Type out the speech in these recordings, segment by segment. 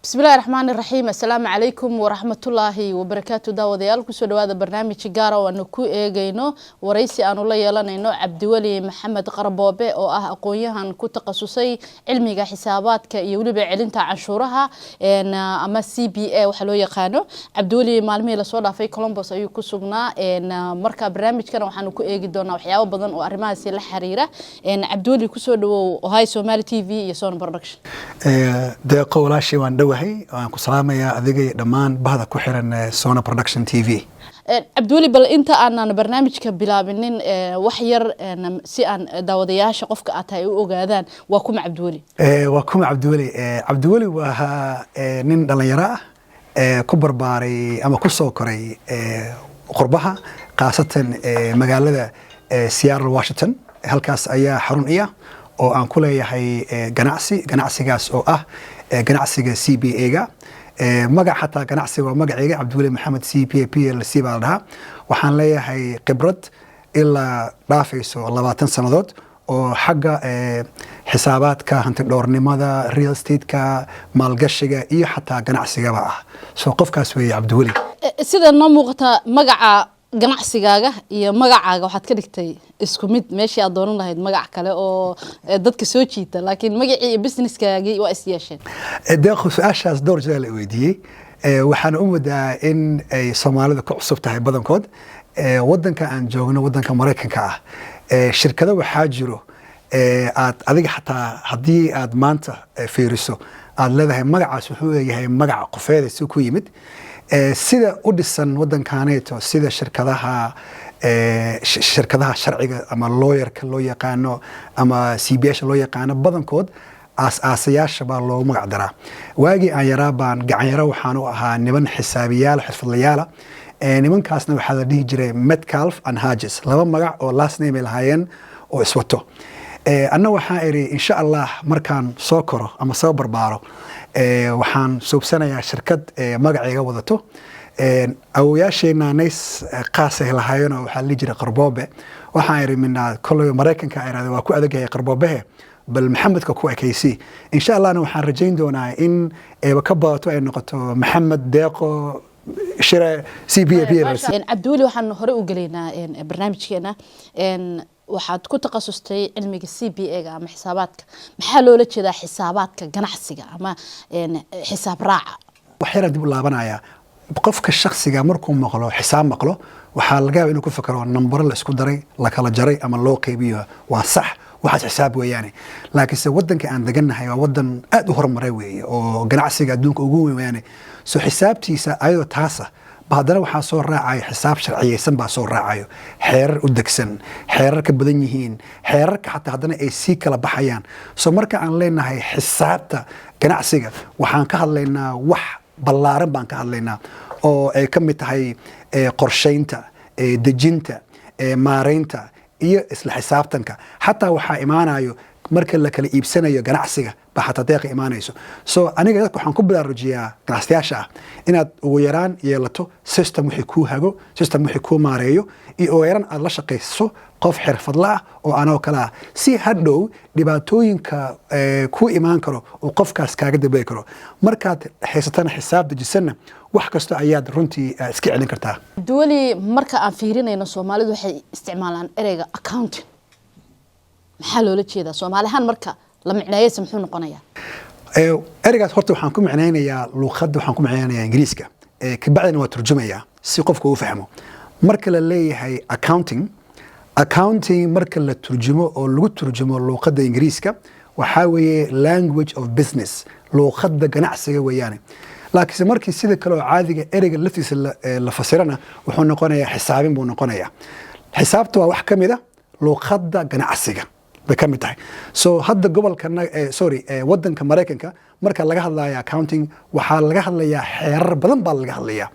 بسم الله الرحمن الرحيم السلام عليكم ورحمة الله وبركاته داوديال كسو دوادا برنامج جارة وانكو ايغينو ورئيسي انو لا يلانينو عبدولي محمد قربوبي او اقوياهان كو تقصصي علميغا حساباتك iyo waliba celinta canshuuraha ama CBA waxa loo yaqaano Abduli maalmihii la soo dhaafay Columbus ayuu ku sugnaa marka barnaamijkan waxaan ku eegi doonaa waxyaabo badan oo arrimahaasi la xiriira Abduli ku soo dhawow Ohio Somali TV iyo Sona Production deeqo walaashii waan dhawahay aan ku salaamayaa adiga dhamaan bahda ku xiran Sona Production TV Abduli bal inta aanan barnaamijka bilaabinin wax yar si aan daawadayaasha qofka aad tahay u ogaadaan waa kuma Abduli Abduli waa nin dhalinyaro ah ku barbaaray ama ku soo koray qurbaha qaasatan magaalada Seattle Washington halkaas ayaa xarun iya oo aan ku leeyahay ganacsigaas oo ah ganacsiga CBA-ga magac xataa ganacsiga waa magacayga Abduli Maxamed CPA PLC baa dhaha waxaan leeyahay khibrad ilaa dhaafayso 20 sanadood oo xagga xisaabaadka hanti dhowrnimada real estate-ka maalgashiga iyo xataa ganacsigaba ah soo qofkaas weeye Abduli sida noo muuqata magaca ganacsigaaga iyo magacaaga waxaad ka dhigtay isku mid meeshii aad dooran lahayd magac kale oo dadka soo jiita laakiin magacii iyo businesskaagii waa is yeesheen deeqo su'aashaas door jeer la weydiiyey waxaan u wadaa in ay Soomaalida ku cusub tahay badankood wadanka aan joogno wadanka Mareykanka ah shirkado waxaa jiro aad adiga xataa haddii aad maanta fiiriso aad leedahay magacaas wuxuu yahay magac qofeed si ku yimid sida u dhisan wadankaneeto sida shirkadaha sharciga ama lawyerka loo yaqaano ama CBA loo yaqaano badankood aasayaasha baa loo magac daraa waagi aan yaraa baan gacan yara waxaan u ahaa niman xisaabiyaal xirfadlayaal nimankaasna waxaa la dhihi jiray Metcalf and Hodges laba magac oo last name lahaayeen oo iswato anna waxaan iri insha Allah markaan soo koro ama soo barbaaro waxaan suubsanayaa shirkad magacayga wadato awooyaasheena nays qaas ah lahaayeen oo waxaa la jiray Qarboobe waxaan iri minaa kulay Mareykanka ayraada waa ku adagay Qarboobe bal Maxamedka ku ekaysi insha Allah waxaan rajayn doonaa in ka badato ay noqoto Maxamed Deeqo shira CBA Abduli waxaan hore u galeynaa barnaamijkeena waxaad ku takhasustay cilmiga CBA-ga ama xisaabaadka maxaa loola jeedaa xisaabaadka ganacsiga ama xisaab raaca waxyar dib u laabanaya qofka shakhsiga markuu maqlo xisaab maqlo waxaa laga yaabaa inuu ku fakaro number la isku daray la kala jaray ama loo qaybiyo waa sax waxaas xisaab weeyaan laakiin wadanka aan deganahay waa wadan aad u horumaray weeye oo ganacsiga adduunka ugu weyn soo xisaabtiisa ayadoo taasa baadana waxaa soo raacay xisaab sharciyeysan baa soo raacayo xeerar u degsan xeerar ka badan yihiin xeerarka xataa hadana ay si kala baxayaan soo marka aan leenahay xisaabta ganacsiga waxaan ka hadlaynaa wax ballaaran baan ka hadlaynaa oo ay ka mid tahay qorsheynta dejinta maareynta iyo isla xisaabtanka xataa waxaa imaanayo marka la kala iibsanayo ganacsiga ba xataa deeqa imaanayso soo aniga dadku waxaan ku baraarujiyaa ganacsiyaasha ah inaad ugu yaraan yeelato system wixii ku hago system wixii ku maareeyo iyo ugu yaraan aad la shaqayso qof xirfadla ah oo anoo kala si hadhow dhibaatooyinka ku imaan karo oo qofkaas kaaga dabay karo markaad haysatana xisaab dejisanna wax kasto ayaad runtii iska celin kartaa Abduli marka aan fiirinayno Soomaalidu waxay isticmaalaan ereyga accounting maxaa loola jeedaa Soomaalihan marka la micnaayay muxuu noqonayaa ereygaas horta waxaan ku micnaynayaa luqadda waxaan ku micnaynayaa Ingiriiska ka bacdina waa turjumayaa si qofku uu fahmo marka la leeyahay accounting marka la turjumo oo lagu turjumo luqadda Ingiriiska waxaa weeye language of business luqadda ganacsiga weeyaan laakiin markii sida kale oo caadiga ereyga laftiisa la fasirana wuxuu noqonayaa xisaabin buu noqonayaa xisaabtu waa wax kamid ah luqadda ganacsiga ka mid tahay soo hadda gobolkana wadanka Mareykanka marka laga hadlayo accounting waxaa laga hadlayaa xeerar badan baa laga hadlayaa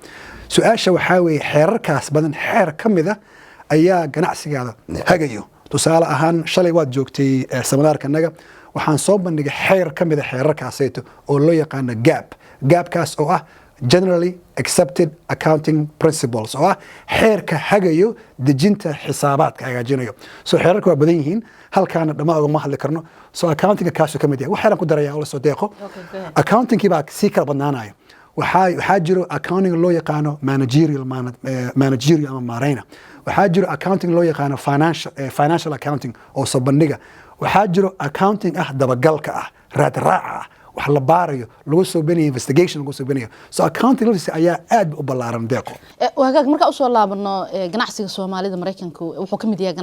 su'aasha waxaa weeye xeerarkaas badan xeer kamid ah ayaa ganacsigaada hagayo tusaale ahaan shalay waad joogtay seminaarkanaga waxaan soo bandhigay xeer kamid ah xeerarkaasayto oo loo yaqaan gaabkaas oo ah generally accepted accounting principles oo ah xeerka hagayo dejinta xisaabaadka hagaajinayo so xeerarka waa badan yihiin halkaana dhammaan ugama hadli karno so accountinga kaasuu ka mid yahay waxaan ku daraya oo la soo deeqo accountingkii baa sii kala badnaanaya waxaa jiro accounting loo yaqaano managerial ama maarayna waxaa jiro accounting loo yaqaano financial accounting oo soo bandhiga waxaa jiro accounting ah dabagalka ah raadraaca ah wax la baarayo lagu soo banayo investigation lagu soo banayo so accounting laftiisa ayaa aad u ballaaran deeqo wagaag marka usoo laabano ganacsiga Soomaalida Mareykanku wuxuu ka mid yahay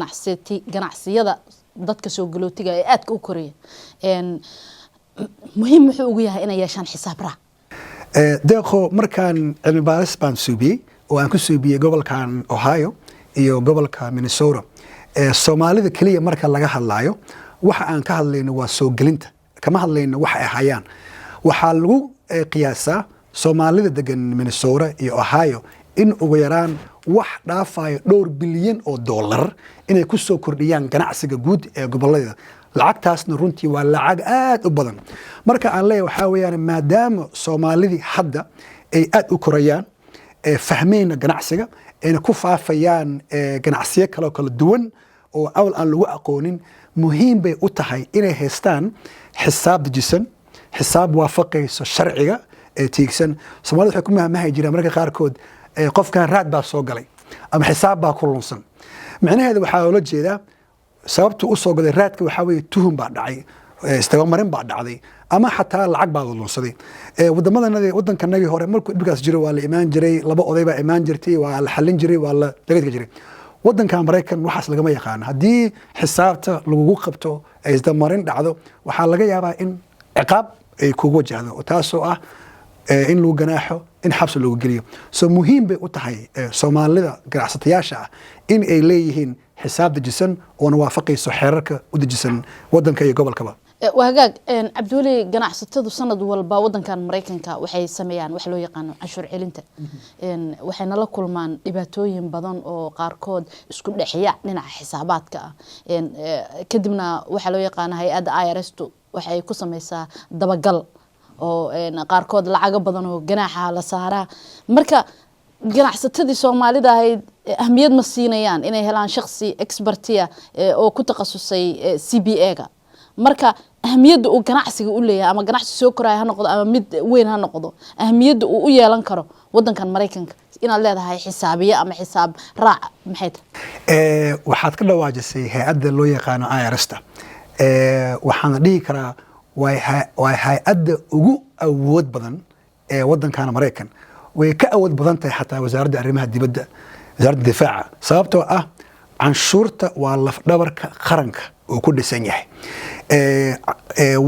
ganacsiyada dadka soo galootiga ee aadka u koreeya muhiim wuxuu ugu yahay inay yeeshaan xisaab raac deeqo markaan cilmi baaris baan suubiyey oo aan ku suubiyey gobolkan Ohio iyo gobolka Minnesota Soomaalida kaliya marka laga hadlaayo waxa aan ka hadlayno waa soo gelinta kama hadlayno waxa ay hayaan waxaa lagu qiyaasaa Soomaalida degan Minnesota iyo Ohio in ugu yaraan wax dhaafayo $2 bilyan inay ku soo kordhiyaan ganacsiga guud ee gobolada lacagtaasna runtii waa lacag aad u badan marka aan leeyahay waxa weeyaan maadaama Soomaalidii hadda ay aad u korayaan fahmeyna ganacsiga ayna ku faafayaan ganacsiyo kala duwan oo awl aan lagu aqoonin muhiim bay u tahay inay haystaan xisaab dejisan xisaab waafaqayso sharciga ee tiigsan Soomaalida waxay ku mahmahay jiraan marka qaarkood qofkan raad baa soo galay ama xisaab baa ku lunsan macnaheedu waxa loo jeedaa sababtu u soo galay raadka waxa weeye tuhum baa dhacay istagamarin baa dhacday ama xataa lacag baa lunsaday wadankanagii hore markuu dhibkaas jiro waa la imaan jiray laba oday baa imaan jirtay waa la xallin jiray waa la dagaalka jiray wadanka Mareykan waxaas lagama yaqaan hadii xisaabta lagu qabto ay isdamarin dhacdo waxa laga yaabaa in ciqaab ay kugu wajahdo taasoo ah in lagu ganaaxo in xabsi lagu geliyo so muhiim bay u tahay Soomaalida ganacsatayaasha ah in ay leeyihiin xisaab dejisan oo waafaqayso xeerarka u dejisan wadanka iyo gobolkaba wagaag Cabduuli ganacsatadu sanad walba wadankan Mareykanka waxay sameeyaan wax loo yaqaan cashuur celinta waxayna la kulmaan dhibaatooyin badan oo qaarkood isku dhaxaya dhinaca xisaabaadka kadibna waxa loo yaqaan hay'adda IRS waxay ku sameysaa dabagal oo qaarkood lacag badan oo ganaaxa la saaraa marka ganacsatadii Soomaalida ahayd ahmiyad ma siinayaan inay helaan shakhsi expertiya oo ku takhasusay CPA-ga marka ahmiyadda uu ganacsiga u leeyahay ama ganacsi soo koraya ha noqdo ama mid weyn ha noqdo ahmiyadda uu u yeelan karo wadankan Mareykanka inaad leedahay xisaabiye ama xisaab raac maxay tahay waxaad ka dhawaajisay hay'adda loo yaqaan IRS-ta waxaan dhihi karaa waa hay'adda ugu awood badan ee wadankan Mareykan way ka awood badan tahay xataa wasaaradda arrimaha dibadda wasaaradda difaaca sababtoo ah canshuurta waa laf dhabarka qaranka oo ku dhisan yahay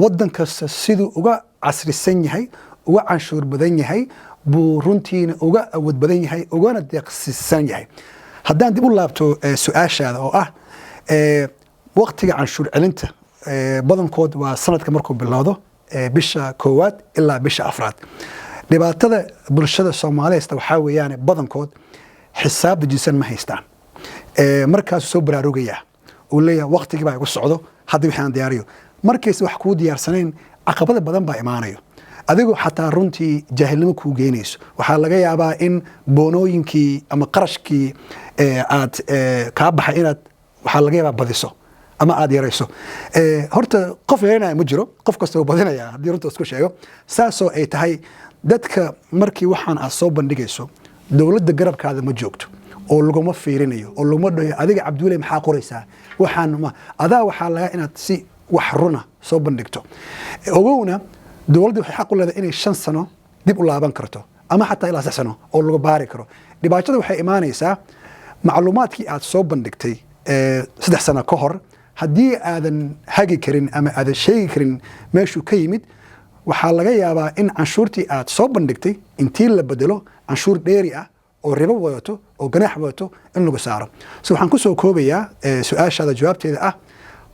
wadan kasta siduu uga casrisan yahay uga canshuur badan yahay buu runtiina uga awood badan yahay ugana deeqsisan yahay haddaan dib u laabto su'aashaada oo ah waqtiga canshuur celinta badankood waa sanadka markuu bilowdo bisha 1 ilaa bisha 4 dhibaatada bulshada Soomaaliyeed waxa weeyaan badankood xisaab dejisan ma haystaan markaas soo baraarugaya oo leeyahay waqtiga baa igu socdo hadda waxaan diyaariyo markaas wax ku diyaarsaneen caqabado badan baa imaanayo adigu xataa runtii jaahilnimo ku geynayso waxa laga yaabaa in boonooyinkii ama qarashkii aad ka baxay inaad waxa laga yaabaa badiso ama aad yarayso horta qof yeelanaya ma jiro qof kasta oo badinaya hadii runta isku sheego saasoo ay tahay dadka markii waxaan aad soo bandhigayso dawladda garabkaada ma joogto oo laguma fiirinayo oo laguma dhayo adiga Cabduuli maxaa qoraysaa waxaan ma adaa waxa laga inaad si wax runa soo bandhigto ogowna dawladdu waxay xaq u leedahay inay 5 sano dib u laaban karto ama xataa ilaa 6 sano oo lagu baari karo dhibaatada waxay imaanaysaa macluumaadkii aad soo bandhigtay 3 sano ka hor haddii aadan hagi karin ama aadan sheegi karin meeshuu ka yimid waxaa laga yaabaa in canshuurtii aad soo bandhigtay intii la bedelo canshuur dheeri ah oo ribo wadato oo ganaax wadato in lagu saaro so waxaan ku soo koobayaa su'aashaada jawaabteeda ah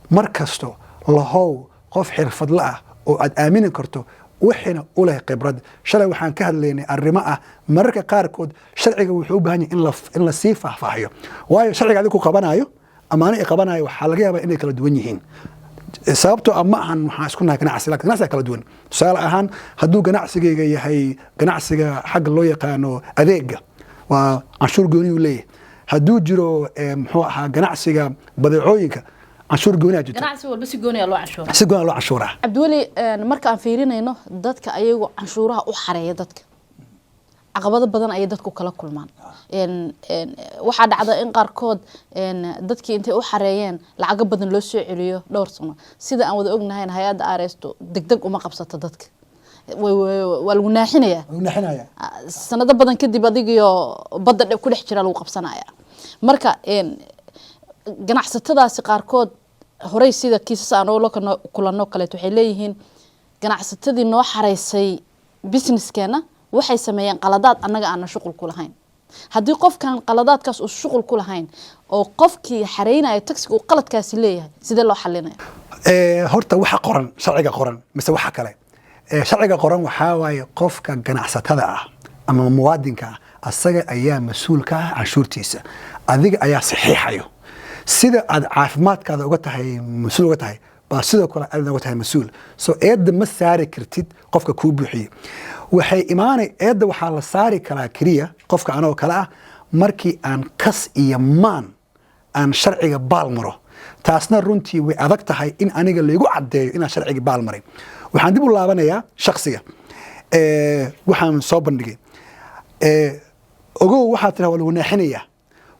mar kasto lahow qof xirfadle ah oo aad aamini karto wixina u leh khibrad shalay waxaan ka hadlaynay arrimo ah mararka qaarkood sharciga wuxuu u baahan yahay in la sii faahfaahiyo waayo sharciga adigu ku qabanayo amaana ay qabanayo waxa laga yaabaa inay kala duwan yihiin sababtoo ama ahan waxaan isku nahay ganacsi laakiin ganacsiga kala duwan tusaale ahaan hadduu ganacsigayga yahay ganacsiga xagga loo yaqaano adeega waa canshuur gooni uu leeyahay hadduu jiro muxuu ahaa ganacsiga badeecooyinka canshuur gooni jirto ganacsi walba si gooni loo canshuura si gooni loo canshuura Cabdiweli marka aan fiirinayno dadka ayagu canshuuraha u xareeya dadka caqabado badan ay dadku kala kulmaan waxa dhacda in qaarkood dadkii intay u xareeyeen lacag badan loo soo celiyo dhowr sano sida aan wada ognahay hay'adda ARSto degdeg uma qabsato dadka waa lagu naaxinaya sanado badan kadib adigiyo badda ku dhex jira lagu qabsanaya marka ganacsatadaasi qaarkood horey sida kiisas aan oo kulano kale waxay leeyihiin ganacsatadii noo xareysay businesskeena waxay sameeyeen qaladaad annaga aan shuqul ku lahayn haddii qofkan qaladaadkaas uu shuqul ku lahayn oo qofkii xareynaya taxiga uu qaladkaasi leeyahay sidee loo xalinaya horta waxa qoran sharciga qoran mise waxa kale sharciga qoran waxaa waaye qofka ganacsatada ah ama muwaadinka ah asaga ayaa mas-uul ka ah canshuurtiisa adiga ayaa saxiixayo sida aad caafimaadkaada uga tahay mas-uul uga tahay baa sidoo kale aad uga tahay mas-uul soo eedda ma saari kartid qofka kuu buuxiye waxay imaanay eedda waxaa la saari karaa keliya qofka anoo kale ah markii aan kas iyo maan aan sharciga baal maro taasna runtii way adag tahay in aniga laygu caddeeyo inaan sharciga baal maray waxaan dib u laabanayaa shaksiga waxaan soo bandhigay ogow waxaa tiraa waa lagu naaxinayaa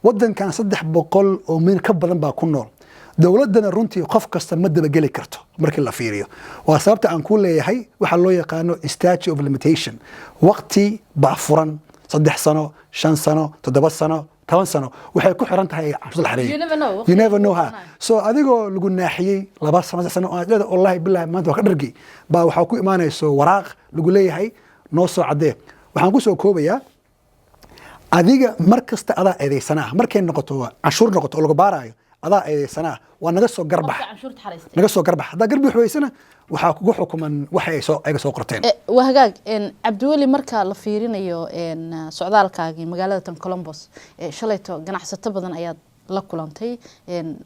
waddankan 300 oo mil ka badan baa ku nool dowladdana runtii qof kasta ma dabageli karto markii la fiiriyo waa sababta aan ku leeyahay waxa loo yaqaano statute of limitation waqti baa furan 3 sano 5 sano 7 sano 10 sano waxay ku xiran tahay cabsul xareey you never know ha so adigoo lagu naaxiyay 2 sano sano aad wallahi billahi maanta waa ka dhargay baa waxa ku imaanayso waraaq lagu leeyahay noo soo cadee waxaan ku soo koobayaa adiga markasta adaa eedeysanaa markay noqoto canshuur noqoto oo lagu baarayo adaa eedeysanaa waa naga soo garbax haddaa garbi xubaysana waxaa kugu xukuman waxa ay soo qorteen waa hagaag Cabdiweli marka la fiirinayo socdaalkaagii magaalada tan Columbus shalayto ganacsato badan ayaad la kulantay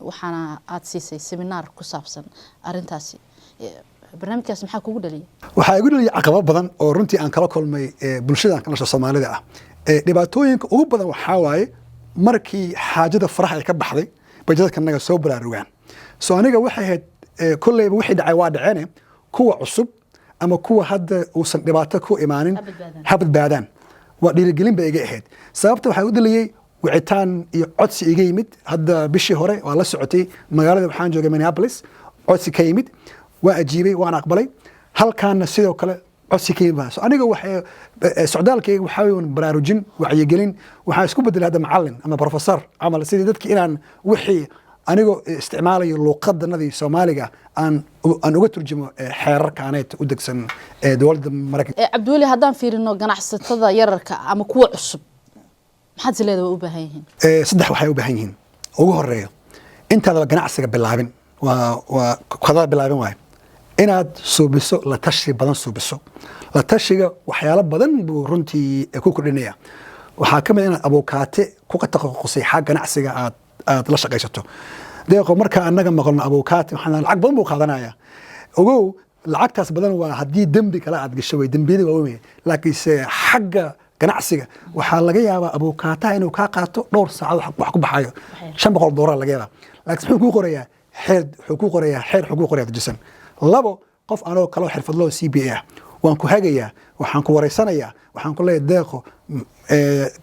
waxaana aad siisay seminar ku saabsan arintaasi barnaamijkaas maxaa kugu dhaliyay waxaa igu dhaliyay caqabado badan oo runtii aan kala kulmay bulshada kala Soomaalida ah dhibaatooyinka ugu badan waxaa waaye markii xaajada faraha ay ka baxday budgetka naga soo baraarugaan soo aniga waxay ahayd kullayba wixii dhacay waa dhaceene kuwa cusub ama kuwa hadda uusan dhibaato ku imaanin ha badbaadaan waa dhiirigelin bay iga ahayd sababta waxaa u daliyey wicitaan iyo codsi iga yimid hadda bishii hore waa la socotay magaalada waxaan joogay Minneapolis codsi ka yimid waa ajiibay waan aqbalay halkaana sidoo kale codsi ka yimid aniga waxay socdaalkayga waxaa weyn baraarujin wacyigelin waxaa isku bedelay hadda macallin ama professor amal sidii dadkii inaan wixii anigoo isticmaalayo luqadanadii Soomaaliga aan uga turjumo xeerarkaaneed u degsan dawladda Mareykanka Cabdiweli haddaan fiirino ganacsatada yararka ama kuwa cusub maxaad sileedahay u baahan yihiin saddex waxay u baahan yihiin ugu horeeyo intaada ganacsiga bilaabin waa qadada bilaabin waay inaad suubiso la tashi badan suubiso la tashiga waxyaalo badan buu runtii ku kordhinaya waxaa kamid inaad abukaate ku taqasusay xaq ganacsiga aad la shaqaysato deeqo marka anaga maqalno abukaate waxaan lacag badan buu qaadanaya ogow lacagtaas badan waa haddii dembi kala aad gasho way dembiyada waa weyn laakiin xagga ganacsiga waxaa laga yaabaa abukaataha inuu ka qaato dhowr saacadood wax ku baxayo $500 laga yaabaa laakiin wuxuu ku qorayaa xeer wuxuu ku qorayaa dejisan labo qof anoo kala xirfadlo CPA waan ku hagayaa waxaan ku wareysanayaa waxaan ku leeyahay deeqo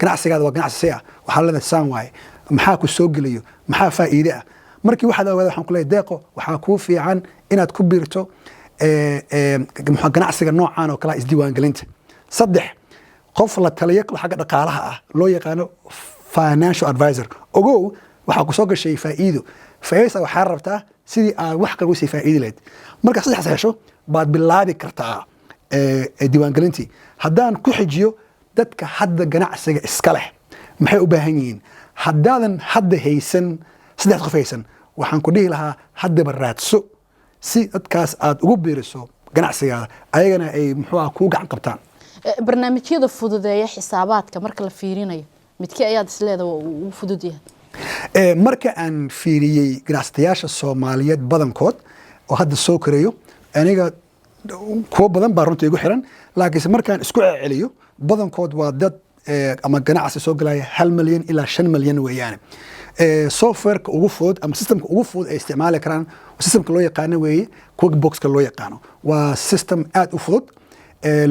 ganacsigaada waa ganacsi ah waxaa leedahay saan waaye maxaa ku soo gelayo maxaa faa'iido ah markii waxaad ogaado waxaan ku leeyahay deeqo waxaa kuu fiican inaad ku biirto ganacsiga noocaan oo kala isdiiwaangelinta saddex qof la taliyo xagga dhaqaalaha ah loo yaqaano financial advisor ogow waxaa ku soo gashay faa'iido faa'iidada waxaa rabtaa sidii aad wax kaga sii faa'iidi lahayd marka saddex hesho baad bilaabi kartaa diiwaangelintii haddaan ku xijiyo dadka hadda ganacsiga iska leh maxay u baahan yihiin haddaadan hadda haysan saddex qof haysan waxaan ku dhihi lahaa haddaba raadso si dadkaas aad ugu biiriso ganacsigaada ayagana ay muxuu ah kuu gacan qabtaan barnaamijyada fududeeya xisaabaadka marka la fiirinayo midkii ayaad isleedahay ugu fudud yahay marka aan fiiriyey ganacsatayaasha Soomaaliyeed badankood oo hadda soo koreeyo aniga kuwa badan baa runtii igu xiran laakiinse markaan isku celiyo badankood waa dad ama ganacsi soo galaya 1 milyan ilaa 5 milyan weeyaan softwareka ugu fudud ama systemka ugu fudud ay isticmaali karaan systemka loo yaqaano weeye QuickBooks-ka loo yaqaano waa system aad u fudud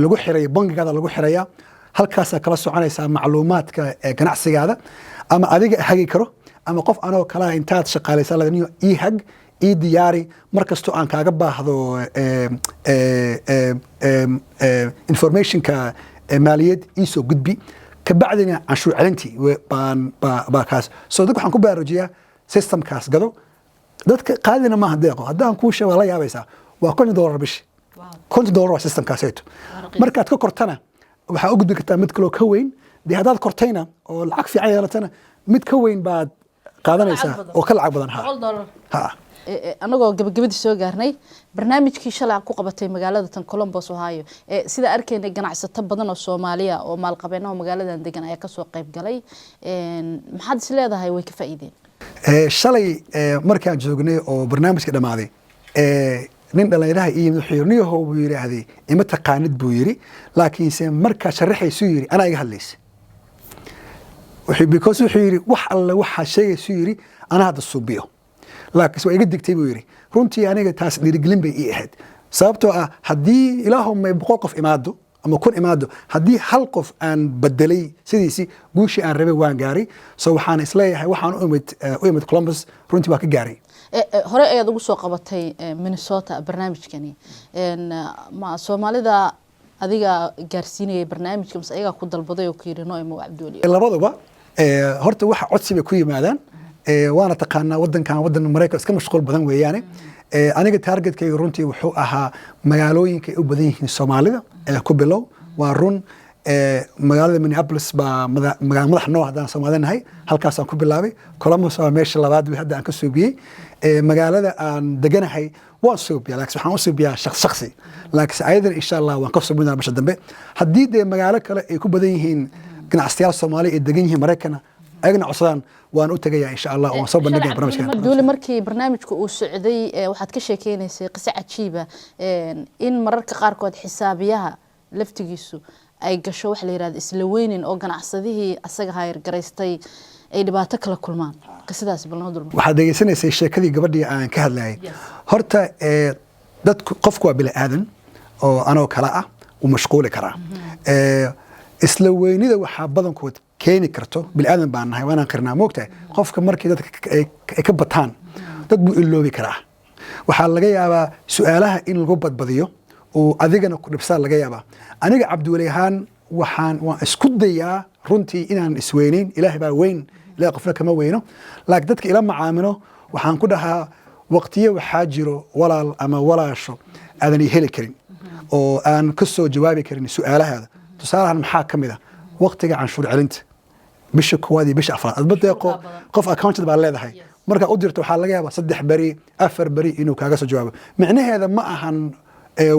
lagu xirayo bangigaada lagu xiraya halkaasaa kala soconaysaa macluumaadka ganacsigaada ama adiga hagi karo ama qof anoo kala intaad shaqaalaysaa ladaniyo hag diyaari markastoo aan kaaga baahdo informationka maaliyad soo gudbi kabacdina canshuur celintii baa kaas soo dadka waxaan ku baraarujinayaa systemkaas gado dadka qaadina maaha deeqo haddaan kuu sheego waa la yaabaysaa waa $50 bishi $50 waa systemkaaseeto markaad ka kortana waxaa u gudbi kartaa mid kaloo ka weyn dee haddaad kortayna oo lacag fiican yeelatana mid ka weyn baad qaadanaysaa oo ka lacag badan ha anagoo gabagabadii soo gaarnay barnaamijkii shalay ku qabatay magaalada tan Columbus Ohio sida arkaynay ganacsato badan oo Soomaaliya oo maalqabeeno magaaladan degan ayaa ka soo qayb galay maxaad is leedahay way ka faa'iideen shalay markaan joognay oo barnaamijka dhamaaday nin dhalinyaraha wuxuu yiri buu yiraahday ima taqaanid buu yiri laakiinse marka sharaxaysu yiri ana iga hadlaysay wuxuu yiri wax alla waxa sheegaysu yiri ana hada suubiyo laakiin waa iga digtay buu yiri runtii aniga taas dhiirigelin bay ii ahayd sababtoo ah haddii ilaahumay 100 qof imaado ama kun imaado haddii hal qof aan bedelay sidiisi guushii aan rabay waan gaaray soo waxaan isleeyahay waxaan u imid Columbus runtii waa ka gaaray hore ayaad ugu soo qabatay Minnesota barnaamijkani ma Soomaalida adiga gaarsiinayay barnaamijka mise ayaga ku dalbaday oo ku yiri noo imo Cabduwali labaduba horta waxa codsi bay ku yimaadaan waana taqaanaa wadan Mareykan iska mashquul badan weeyaan aniga targetkayga runtii wuxuu ahaa magaalooyinka u badan yihiin Soomaalida ku bilow waa run magaalada Minneapolis baa madax noo hadaan Soomaalinahay halkaas aan ku bilaabay Columbus waa meesha labaad hadda aan ka soo biyay magaalada aan deganahay waan soo biyay laakiin waxaan u soo biyaa shakhsi laakiin ayadana insha Allah waan ka soo biyay bisha dambe haddii de magaalo kale ay ku badan yihiin ganacsiyaal Soomaali ee degan yihiin Mareykan ayagana codsadaan waan u tagayaa insha Allah oo soo bandhigay barnaamijkan duuli markii barnaamijku uu socday waxaad ka sheekeynaysay qiso cajiiba in mararka qaar kood xisaabiyaha laftigiisu ay gasho wax la yiraahdo isla weynin oo ganacsadihii asaga hayr garaystay ay dhibaato kala kulmaan qisadaas balnoodul waxaad degeysanaysay sheekadii gabadhii aan ka hadlayay horta dadku qofku waa bila aadan oo anoo kala ah u mashquuli karaa isla weynida waxa badankood keeni karto bil aadan baan nahay waana qirnaa moogtahay qofka markii dadka ay ka bataan dad buu iloobi karaa waxa laga yaabaa su'aalaha in lagu badbadiyo oo adigana ku dhibsan laga yaabaa aniga Cabduwali ahaan waan isku dayaa runtii inaan isweynin ilaahay baa weyn ilaahay qofna kama weyno laakiin dadka ila macaamilo waxaan ku dhahaa waqtiyo waxa jiro walaal ama walaasho aadan heli karin oo aan ka soo jawaabi karin su'aalahaada tusaalahan maxaa kamid ah waqtiga canshuur celinta bisha koowaad iyo bisha afraad adba deeqo qof accountant baa leedahay marka u dirto waxa laga yaabaa 3 bari 4 bari inuu kaaga soo jawaabo macnaheeda ma ahan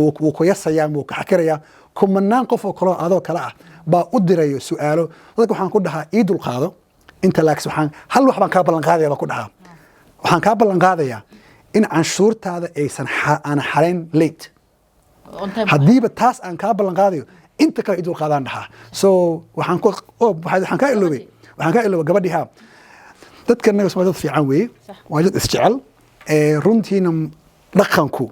wuu ku yasayaan wuu ka xakiraya kumanaan qof oo kale adoo kala ah baa u dirayo su'aalo dadka waxaan ku dhahaa ii dul qaado inta laaks waxaan hal wax baan ka ballan qaadaya ku dhahaa waxaan ka ballan qaadaya in canshuurtaada aysan aan xarayn late hadiiba taas aan ka ballan qaadayo inta kale idul qaadaan dhahaa so waxaan ka iloobay gabadhiha dadka naga Soomaaliyeed fiican weey waa dad isjecel runtiina dhaqanku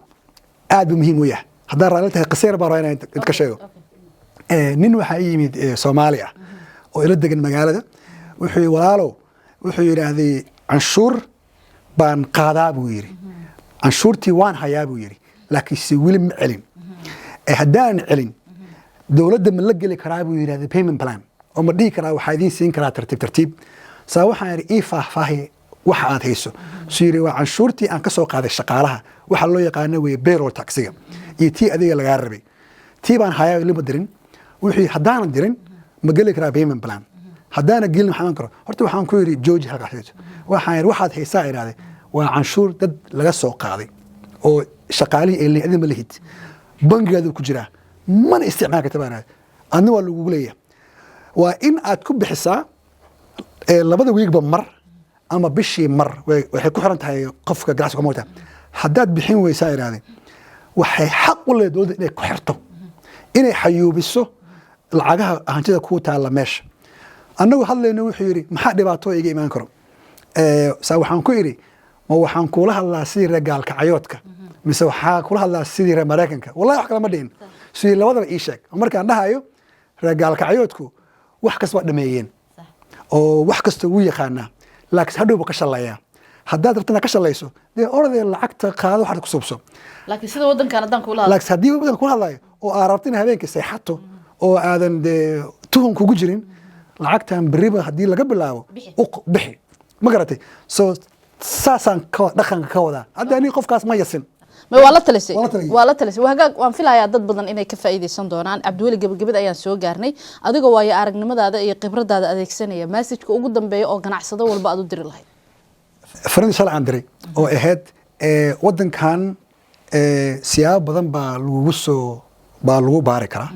aad muhiim u yahay haddaan raalitahay qasir baa raayna inta ka sheego nin waxa yimid Soomaali ah oo ila degan magaalada wuxuu walaalo wuxuu yiraahday canshuur baan qaadaa buu yiri canshuurtii waan hayaa buu yiri laakiin si wili ma celin haddaan celin dawladda ma la geli karaa buu yiraahday payment plan oo ma dhigi karaa waxa idin siin karaa tartiib saa waxaan yiri faahfaahi waxa aad hayso siiri waa canshuurtii aan ka soo qaaday shaqaalaha waxa loo yaqaan way payroll taxiga iyo tii adiga laga rabay tii baan hayaa lima dirin wixii haddaan dirin ma geli karaa payment plan haddaan gelin waxaan karo horta waxaan ku yiri jooji halkaas waxaan yiri waxaad haysaa iraade waa canshuur dad laga soo qaaday oo shaqaalihii ay leeyihiin ma lihid bangiga ku jira mana isticmaal ka tabaanaa adna waa lagu leeyahay waa in aad ku bixisaa labada wiigba mar ama bishii mar waxay ku xiran tahay qofka ganacsiga moota haddaad bixin weysaa iraade waxay xaq u leedahay dowladda inay ku xirto inay xayuubiso lacagaha hantida ku taala meesha annagu hadlayno wuxuu yiri maxaa dhibaato iga imaan karo saa waxaan ku iri ma waxaan kula hadlaa sidii regaalka cayoodka mise waxaa kula hadlaa sidii reer Mareykanka wallahi wax kale ma dhihin sidii labadaba ii sheeg markaan dhahayo regaalka cayoodku wax kasta dhameeyeen oo wax kasta uu yaqaana laakiin hadhow ka shalayaa haddaad rabtana ka shalayso dee orday lacagta qaado waxaad ku subso laakiin sida wadankan haddaan kula hadlo laakiin haddii wadanka kula hadlayo oo aad rabto in habeenkii seexato oo aadan dee tuhun kugu jirin lacagtan beriba haddii laga bilaabo bixi ma garatay soo saasaan dhaqanka ka wadaa hadda aniga qofkaas ma yasin ma waa la talisay waan filayaa dad badan inay ka faa'iideysan doonaan Cabdiweli gabagabada ayaan soo gaarnay adiga waayo aragnimadaada iyo khibradaada adeegsanaya message-ka ugu dambeeya oo ganacsado walba aad u diri lahayd فرنسا شال عندري أو إهاد ودن كان سياب بدن بالوسو بالو باركرا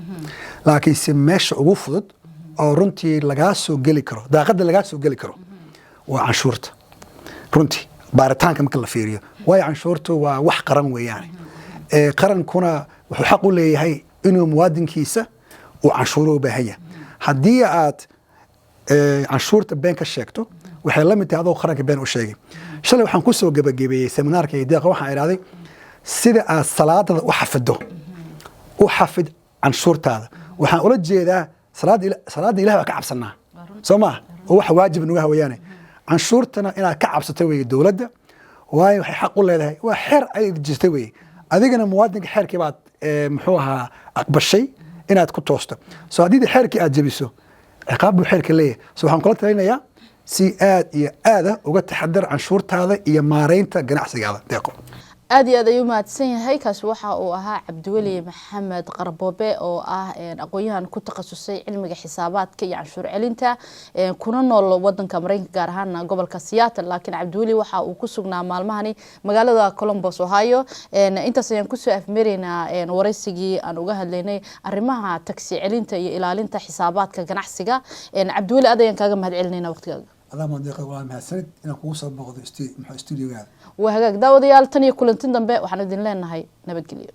لكن سماش وفض أو رنتي لجاسو جلي كرو ده قد لجاسو جلي كرو وعنشورت رنتي بارتان كم كلا فيريو ويا عنشورته ووح قرن ويعني قرن كنا وحقوا لي هاي إنه مواد كيسة وعنشوره بهية هديات عنشورت بينك الشيكتو waxay la mid tahay adoo qaranka been u sheegay shalay waxaan ku soo gabagabeeyay seminaarka deeqa waxaan iraaday sida aad salaadada u xafid canshuurtaada waxaan ula jeedaa salaada ilaahay ka cabsanaa Soomaa oo wax waajib nuga hawayaane canshuurtana inaad ka cabsato way dawladda waayo waxay xaq u leedahay waa xeer ay jirtay way adigana muwaadinka xeerkii baad muxuu ahaa aqbashay inaad ku toosto soo hadii xeerkii aad jabiso ciqaab buu xeerka leeyahay soo waxaan kula talinayaa si aad iyo aad uga taxadar canshuurtaada iyo maareynta ganacsigaada deeqo aad iyo aad ayuu mahadsan yahay kaas waxa uu ahaa Cabdiweli Maxamed Qarboobe oo ah aqoonyahan ku takhasusay cilmiga xisaabaadka iyo canshuur celinta kuna nool wadanka Mareykanka gaar ahaan gobolka Seattle laakiin Cabdiweli waxa uu ku sugnaa maalmahani magaalada Columbus Ohio intaas ayaan ku soo afmeeraynaa waraysigii aan uga hadlaynay arrimaha taksi celinta iyo ilaalinta xisaabaadka ganacsiga Cabdiweli aad ayaan kaaga mahad celinayna waqtigaaga اللهم دقيقة والله محسنت إنك وصل بغض استوديو هذا وهاك داود يال تاني كلنتين دنبه وحنا دين لنا هاي نبت قليل